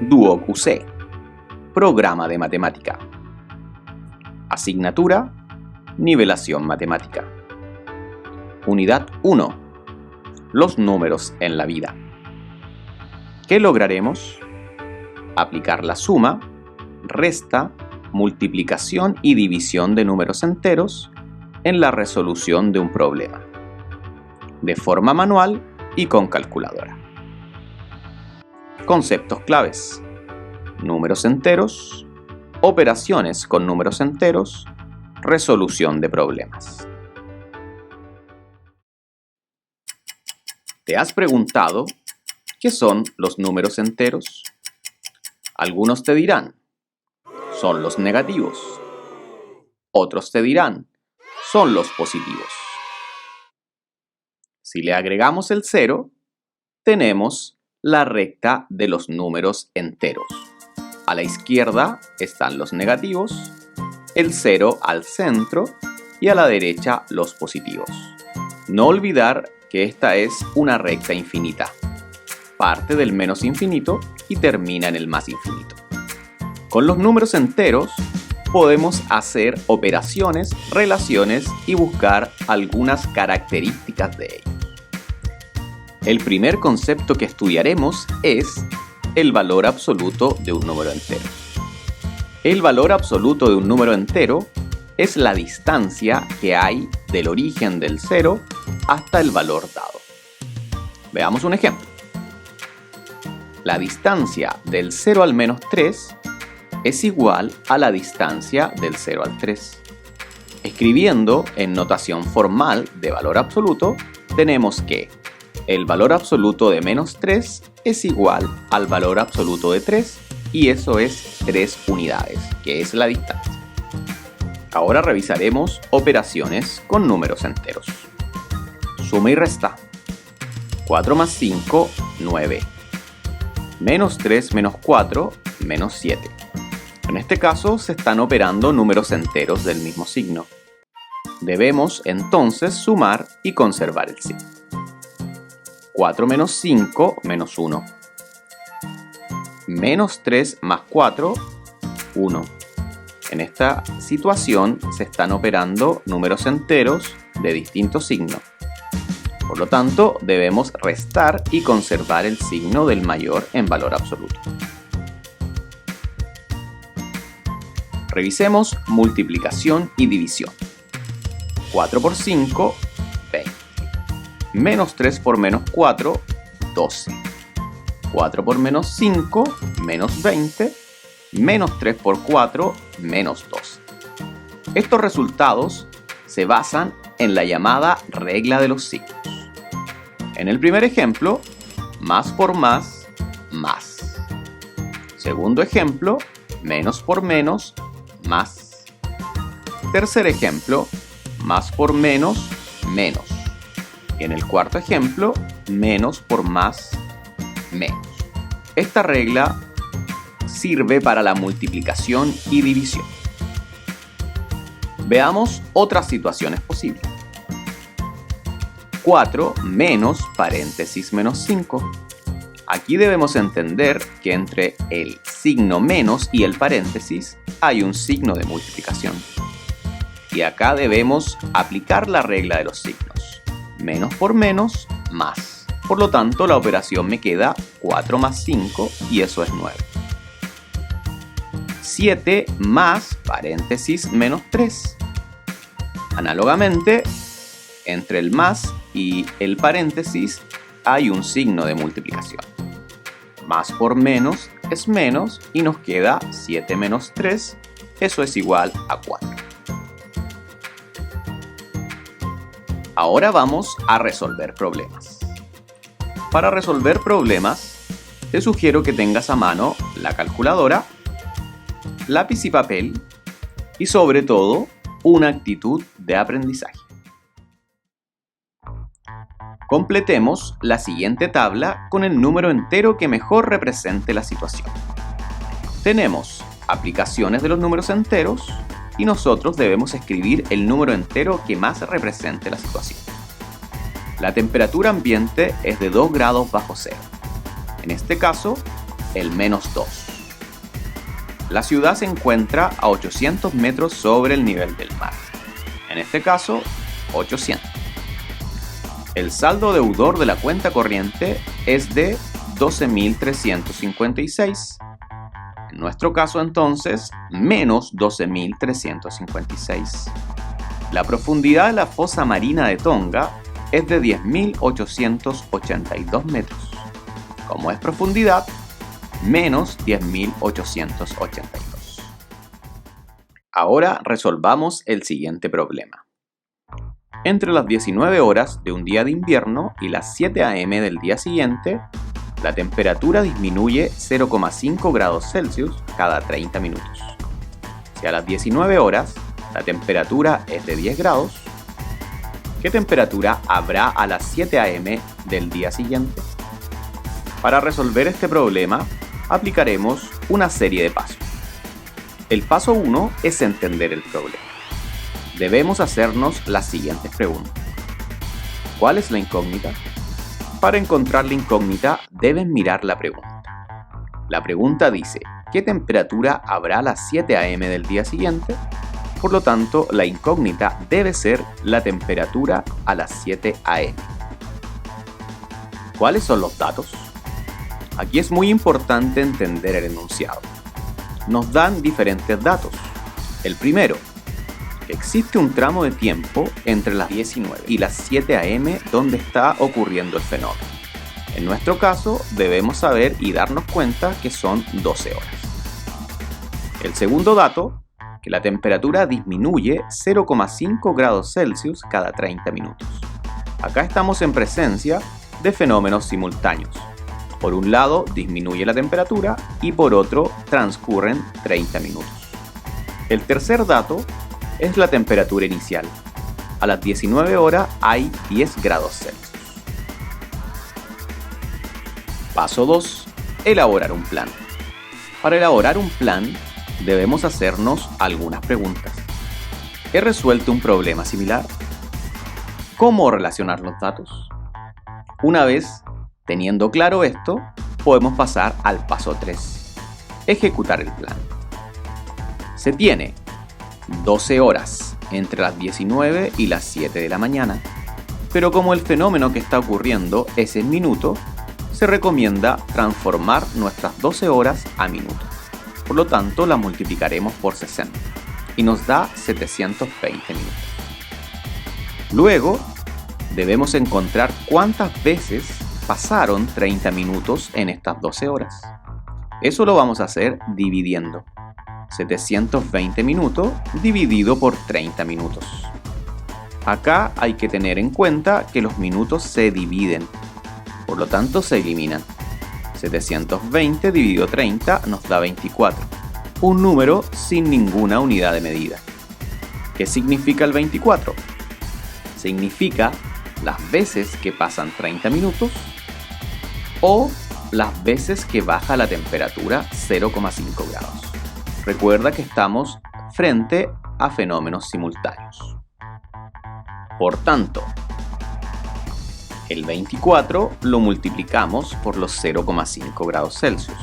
Dúo QC. Programa de matemática. Asignatura: Nivelación matemática. Unidad 1. Los números en la vida. ¿Qué lograremos? Aplicar la suma, resta, multiplicación y división de números enteros en la resolución de un problema, de forma manual y con calculadora. Conceptos claves: números enteros, operaciones con números enteros, resolución de problemas. ¿Te has preguntado qué son los números enteros? Algunos te dirán: son los negativos. Otros te dirán: son los positivos. Si le agregamos el 0, tenemos la recta de los números enteros. A la izquierda están los negativos, el 0 al centro y a la derecha los positivos. No olvidar que esta es una recta infinita. Parte del menos infinito y termina en el más infinito. Con los números enteros podemos hacer operaciones, relaciones y buscar algunas características de ellos. El primer concepto que estudiaremos es el valor absoluto de un número entero. El valor absoluto de un número entero es la distancia que hay del origen del 0 hasta el valor dado. Veamos un ejemplo. La distancia del 0 al menos 3 es igual a la distancia del 0 al 3. Escribiendo en notación formal de valor absoluto, tenemos que el valor absoluto de menos 3 es igual al valor absoluto de 3 y eso es 3 unidades, que es la distancia. Ahora revisaremos operaciones con números enteros. Suma y resta. 4 más 5, 9. Menos 3 menos 4, menos 7. En este caso se están operando números enteros del mismo signo. Debemos entonces sumar y conservar el signo. 4 menos 5, menos 1. Menos 3 más 4, 1. En esta situación se están operando números enteros de distinto signo. Por lo tanto, debemos restar y conservar el signo del mayor en valor absoluto. Revisemos multiplicación y división. 4 por 5, 20. Menos 3 por menos 4, 12. 4 por menos 5, menos 20. Menos 3 por 4, menos 12. Estos resultados se basan en la llamada regla de los signos. En el primer ejemplo, más por más, más. Segundo ejemplo, menos por menos, más. Tercer ejemplo, más por menos, menos. Y en el cuarto ejemplo, menos por más, menos. Esta regla sirve para la multiplicación y división. Veamos otras situaciones posibles. 4 menos paréntesis menos 5. Aquí debemos entender que entre el signo menos y el paréntesis hay un signo de multiplicación. Y acá debemos aplicar la regla de los signos. Menos por menos, más. Por lo tanto, la operación me queda 4 más 5 y eso es 9. 7 más paréntesis menos 3. Análogamente, entre el más y el paréntesis hay un signo de multiplicación. Más por menos es menos y nos queda 7 menos 3, eso es igual a 4. Ahora vamos a resolver problemas. Para resolver problemas, te sugiero que tengas a mano la calculadora, lápiz y papel y sobre todo una actitud de aprendizaje. Completemos la siguiente tabla con el número entero que mejor represente la situación. Tenemos aplicaciones de los números enteros y nosotros debemos escribir el número entero que más represente la situación. La temperatura ambiente es de 2 grados bajo cero. En este caso, el -2. La ciudad se encuentra a 800 metros sobre el nivel del mar. En este caso, 800. El saldo deudor de la cuenta corriente es de 12.356. En nuestro caso, entonces, menos 12.356. La profundidad de la fosa marina de Tonga es de 10.882 metros. Como es profundidad, menos 10.882. Ahora resolvamos el siguiente problema. Entre las 19 horas de un día de invierno y las 7 a.m. del día siguiente, la temperatura disminuye 0,5 grados Celsius cada 30 minutos. Si a las 19 horas la temperatura es de 10 grados, ¿qué temperatura habrá a las 7 a.m. del día siguiente? Para resolver este problema, aplicaremos una serie de pasos. El paso 1 es entender el problema. Debemos hacernos las siguientes preguntas. ¿Cuál es la incógnita? Para encontrar la incógnita, deben mirar la pregunta. La pregunta dice, ¿qué temperatura habrá a las 7 a.m. del día siguiente? Por lo tanto, la incógnita debe ser la temperatura a las 7 a.m. ¿Cuáles son los datos? Aquí es muy importante entender el enunciado. Nos dan diferentes datos. El primero, que existe un tramo de tiempo entre las 19 y las 7 a.m. donde está ocurriendo el fenómeno. En nuestro caso, debemos saber y darnos cuenta que son 12 horas. El segundo dato, que la temperatura disminuye 0,5 grados Celsius cada 30 minutos. Acá estamos en presencia de fenómenos simultáneos. Por un lado, disminuye la temperatura y por otro, transcurren 30 minutos. El tercer dato es la temperatura inicial. A las 19 horas hay 10 grados Celsius. Paso 2. Elaborar un plan. Para elaborar un plan, debemos hacernos algunas preguntas. ¿He resuelto un problema similar? ¿Cómo relacionar los datos? Una vez teniendo claro esto, podemos pasar al paso 3. Ejecutar el plan. Se tiene 12 horas entre las 19 y las 7 de la mañana, pero como el fenómeno que está ocurriendo es en minutos, se recomienda transformar nuestras 12 horas a minutos. Por lo tanto, la multiplicaremos por 60 y nos da 720 minutos. Luego, debemos encontrar cuántas veces pasaron 30 minutos en estas 12 horas. Eso lo vamos a hacer dividiendo. 720 minutos dividido por 30 minutos. Acá hay que tener en cuenta que los minutos se dividen, por lo tanto se eliminan. 720 dividido 30 nos da 24, un número sin ninguna unidad de medida. ¿Qué significa el 24? Significa las veces que pasan 30 minutos o las veces que baja la temperatura 0,5 grados. Recuerda que estamos frente a fenómenos simultáneos. Por tanto, el 24 lo multiplicamos por los 0,5 grados Celsius.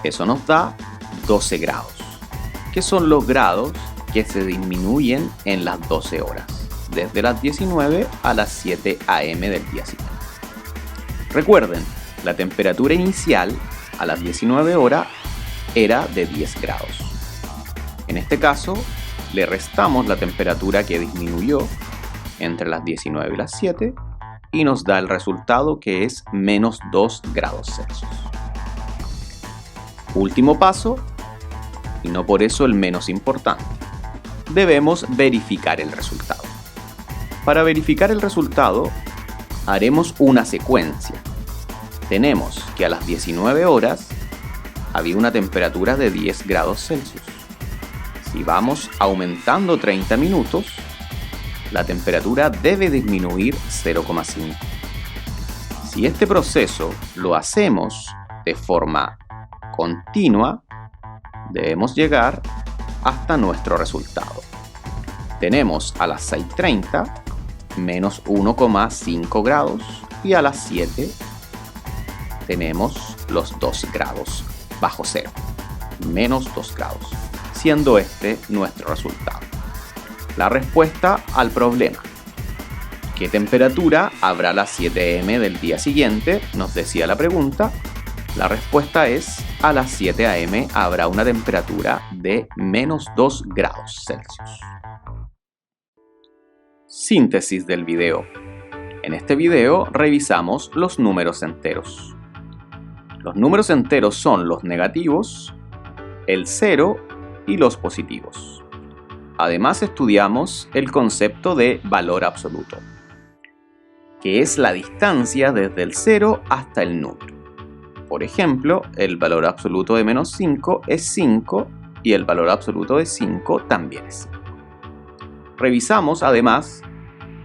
Eso nos da 12 grados, que son los grados que se disminuyen en las 12 horas, desde las 19 a las 7 a.m. del día siguiente. Recuerden, la temperatura inicial a las 19 horas era de 10 grados. En este caso, le restamos la temperatura que disminuyó entre las 19 y las 7 y nos da el resultado que es menos 2 grados Celsius. Último paso, y no por eso el menos importante, debemos verificar el resultado. Para verificar el resultado, haremos una secuencia. Tenemos que a las 19 horas había una temperatura de 10 grados Celsius. Si vamos aumentando 30 minutos, la temperatura debe disminuir 0,5. Si este proceso lo hacemos de forma continua, debemos llegar hasta nuestro resultado. Tenemos a las 6:30 menos 1,5 grados y a las 7 tenemos los 2 grados bajo cero, menos 2 grados, siendo este nuestro resultado. La respuesta al problema. ¿Qué temperatura habrá a las 7 am del día siguiente?, nos decía la pregunta. La respuesta es: a las 7 am habrá una temperatura de menos 2 grados Celsius. Síntesis del video. En este video revisamos los números enteros. Los números enteros son los negativos, el 0 y los positivos. Además estudiamos el concepto de valor absoluto, que es la distancia desde el 0 hasta el número. Por ejemplo, el valor absoluto de menos 5 es 5 y el valor absoluto de 5 también es 5. Revisamos además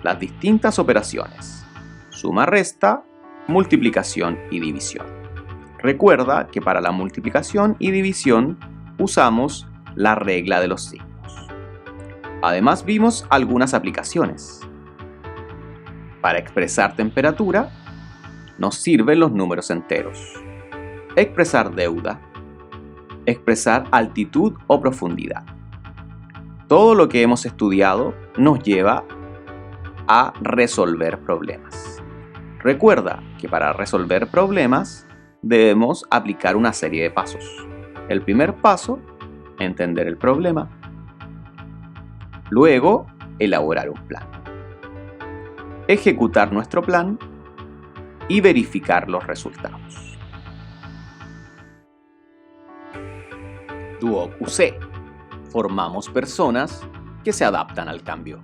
las distintas operaciones: suma, resta, multiplicación y división. Recuerda que para la multiplicación y división usamos la regla de los signos. Además vimos algunas aplicaciones. Para expresar temperatura nos sirven los números enteros. Expresar deuda, expresar altitud o profundidad. Todo lo que hemos estudiado nos lleva a resolver problemas. Recuerda que para resolver problemas debemos aplicar una serie de pasos. El primer paso, entender el problema. Luego, elaborar un plan. Ejecutar nuestro plan y verificar los resultados. Duoc UC. Formamos personas que se adaptan al cambio.